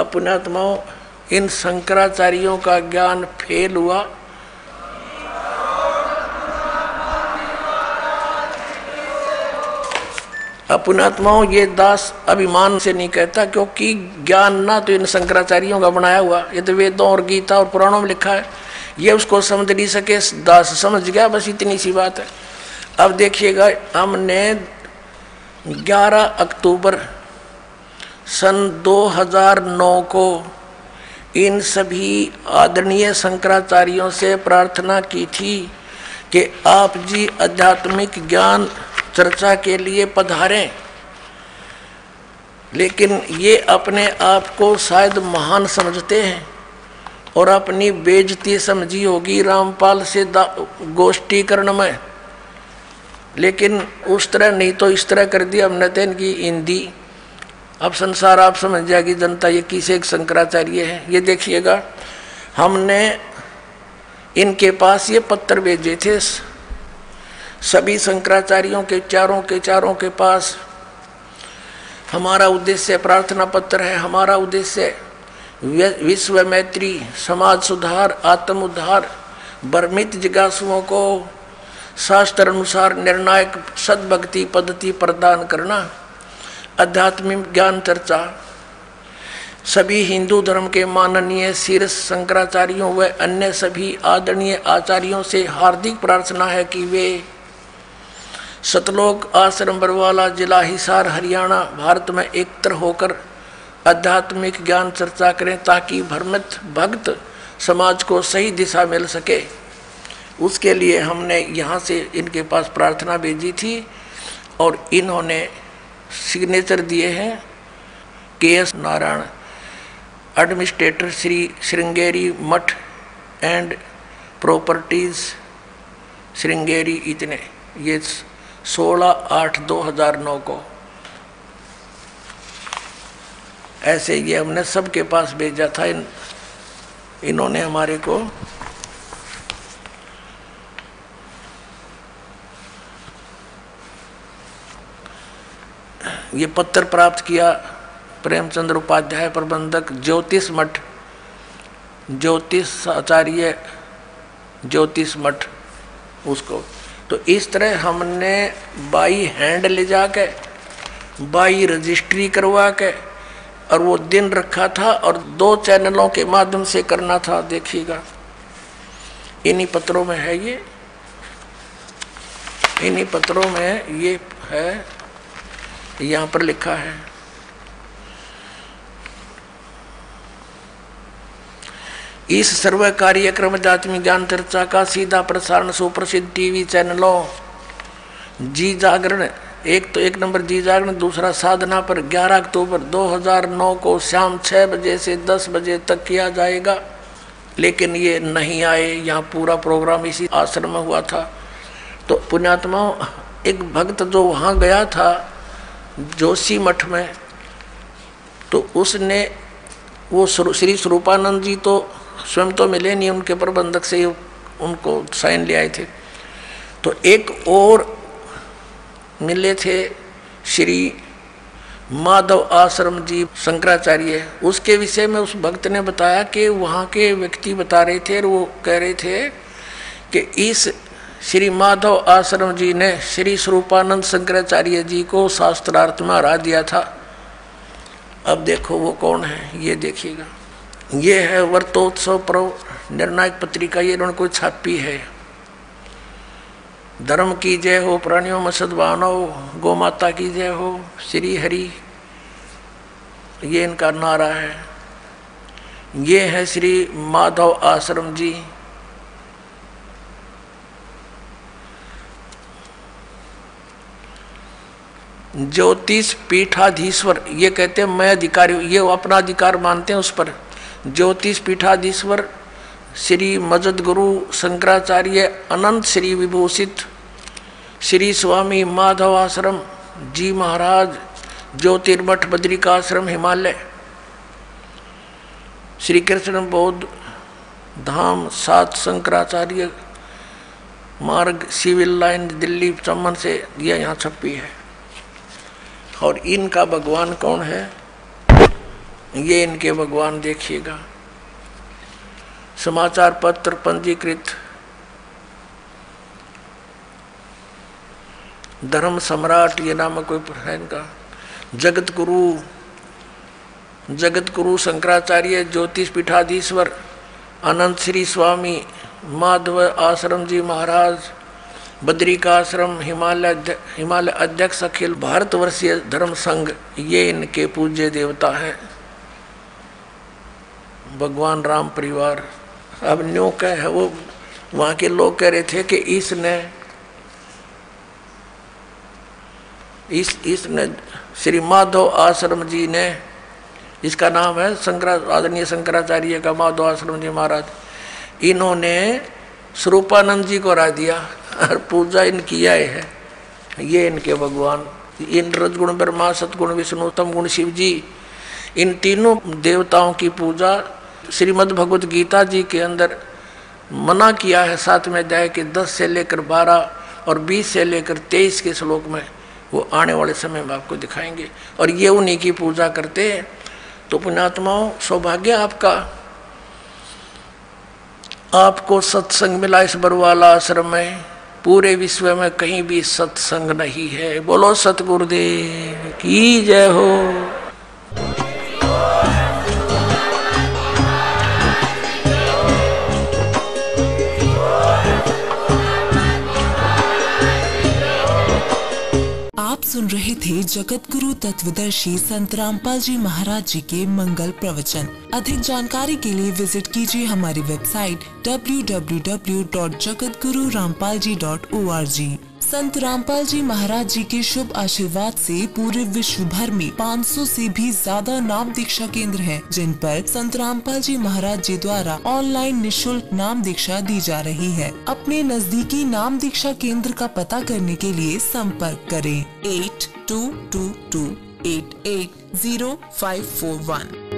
पुण्यात्माओं, इन शंकराचार्यों का ज्ञान फेल हुआ। पुण्यात्माओं, ये दास अभिमान से नहीं कहता, क्योंकि ज्ञान ना तो इन शंकराचार्यों का बनाया हुआ, ये तो वेदों और गीता और पुराणों में लिखा है, ये उसको समझ नहीं सके, दास समझ गया, बस इतनी सी बात है। अब देखिएगा, हमने 11 अक्टूबर सन 2009 को इन सभी आदरणीय शंकराचार्यों से प्रार्थना की थी कि आप जी आध्यात्मिक ज्ञान चर्चा के लिए पधारें, लेकिन ये अपने आप को शायद महान समझते हैं और अपनी बेइज्जती समझी होगी रामपाल से गोष्ठीकरण में, लेकिन उस तरह नहीं तो इस तरह कर दिया हमने तो इनकी हिंदी। अब संसार आप समझ जाएगी जनता ये किसे एक शंकराचार्य है। ये देखिएगा, हमने इनके पास ये पत्र भेजे थे सभी शंकराचार्यों के चारों के पास। हमारा उद्देश्य प्रार्थना पत्र है, हमारा उद्देश्य विश्व मैत्री, समाज सुधार, आत्म उद्धार, भ्रमित जिज्ञासुओं को शास्त्र अनुसार निर्णायक सद्भक्ति पद्धति प्रदान करना, आध्यात्मिक ज्ञान चर्चा। सभी हिंदू धर्म के माननीय शीर्ष शंकराचार्यों व अन्य सभी आदरणीय आचार्यों से हार्दिक प्रार्थना है कि वे सतलोक आश्रम बरवाला, जिला हिसार, हरियाणा, भारत में एकत्र होकर आध्यात्मिक ज्ञान चर्चा करें, ताकि भ्रमित भक्त समाज को सही दिशा मिल सके। उसके लिए हमने यहाँ से इनके पास प्रार्थना भेजी थी और इन्होंने सिग्नेचर दिए हैं। KS नारायण, एडमिनिस्ट्रेटर श्री श्रृंगेरी मठ एंड प्रॉपर्टीज श्रृंगेरी, इतने। ये 16/8/2009 को ऐसे ये हमने सबके पास भेजा था। इन्होंने हमारे को ये पत्र प्राप्त किया। प्रेमचंद्र उपाध्याय, प्रबंधक ज्योतिष मठ, ज्योतिष आचार्य ज्योतिष मठ, उसको। तो इस तरह हमने बाई हैंड ले जाके, बाई रजिस्ट्री करवा के, और वो दिन रखा था और 2 चैनलों के माध्यम से करना था। देखिएगा, इन्हीं पत्रों में है ये, इन्हीं पत्रों में ये है, यहाँ पर लिखा है। इस सर्व कार्यक्रम आध्यात्मिक ज्ञान चर्चा का सीधा प्रसारण सुप्रसिद्ध टीवी चैनलों जी जागरण, एक नंबर जी जागरण, दूसरा साधना पर 11 अक्टूबर 2009 को शाम 6 बजे से 10 बजे तक किया जाएगा। लेकिन ये नहीं आए, यहाँ पूरा प्रोग्राम इसी आश्रम में हुआ था। तो पुण्यात्माओं, एक भक्त जो वहाँ गया था जोशी मठ में, तो उसने वो श्री स्वरूपानंद जी तो स्वयं तो मिले नहीं, उनके प्रबंधक से उनको साइन ले आए थे। तो एक और मिले थे श्री माधव आश्रम जी शंकराचार्य। उसके विषय में उस भक्त ने बताया कि वहाँ के व्यक्ति बता रहे थे और वो कह रहे थे कि इस श्री माधव आश्रम जी ने श्री स्वरूपानंद शंकराचार्य जी को शास्त्रार्थ में हरा दिया था। अब देखो वो कौन है, ये देखिएगा। ये है वर्तोत्सव पर्व निर्णायक पत्रिका, ये इन्होंने कोई छापी है। धर्म की जय हो, प्राणियों में सद्भावना हो, गौ माता की जय हो, श्री हरि, ये इनका नारा है। ये है श्री माधव आश्रम जी। ज्योतिष पीठाधीश्वर, ये कहते हैं मैं अधिकारी, ये अपना अधिकार मानते हैं उस पर। ज्योतिष पीठाधीश्वर श्री मजद गुरु शंकराचार्य अनंत श्री विभूषित श्री स्वामी माधव आश्रम जी महाराज, ज्योतिर्मठ बद्रिकाश्रम हिमालय, श्री कृष्ण बौद्ध धाम 7 शंकराचार्य मार्ग, सिविल लाइन, दिल्ली चम्बन से, यह यहाँ छपी है। और इनका भगवान कौन है? ये इनके भगवान देखिएगा। समाचार पत्र पंजीकृत धर्म सम्राट ये नाम कोई है इनका। जगत गुरु शंकराचार्य ज्योतिष पीठाधीश्वर अनंत श्री स्वामी माधव आश्रम जी महाराज बद्रिका आश्रम हिमालय अध्यक्ष अखिल भारतवर्षीय धर्म संघ, ये इनके पूज्य देवता हैं। भगवान राम परिवार। अब न्यू क्या है, वो वहाँ के लोग कह रहे थे कि इसने श्री माधव आश्रम जी ने, इसका नाम है आदरणीय शंकराचार्य का माधव आश्रम जी महाराज, इन्होंने स्वरूपानंद जी को राय दिया और पूजा इनकी आए है। ये इनके भगवान, इन रजगुण ब्रह्मा सतगुण विष्णु तम गुण शिव जी, इन तीनों देवताओं की पूजा श्रीमद् भगवत गीता जी के अंदर मना किया है। 7वें अध्याय के 10 से लेकर 12 और 20 से लेकर 23 के श्लोक में, वो आने वाले समय में आपको दिखाएंगे। और ये उन्हीं की पूजा करते हैं। तो पुण्यात्माओं, सौभाग्य आपको सत्संग मिला इस बरवाला आश्रम में। पूरे विश्व में कहीं भी सत्संग नहीं है। बोलो सतगुरुदेव की जय हो। आप सुन रहे थे जगत गुरु तत्वदर्शी संत रामपाल जी महाराज जी के मंगल प्रवचन। अधिक जानकारी के लिए विजिट कीजिए हमारी वेबसाइट www.jagatgururampalji.org। संत रामपाल जी महाराज जी के शुभ आशीर्वाद से पूरे विश्व भर में 500 से भी ज्यादा नाम दीक्षा केंद्र हैं, जिन पर संत रामपाल जी महाराज जी द्वारा ऑनलाइन निशुल्क नाम दीक्षा दी जा रही है। अपने नजदीकी नाम दीक्षा केंद्र का पता करने के लिए संपर्क करें 8222880541।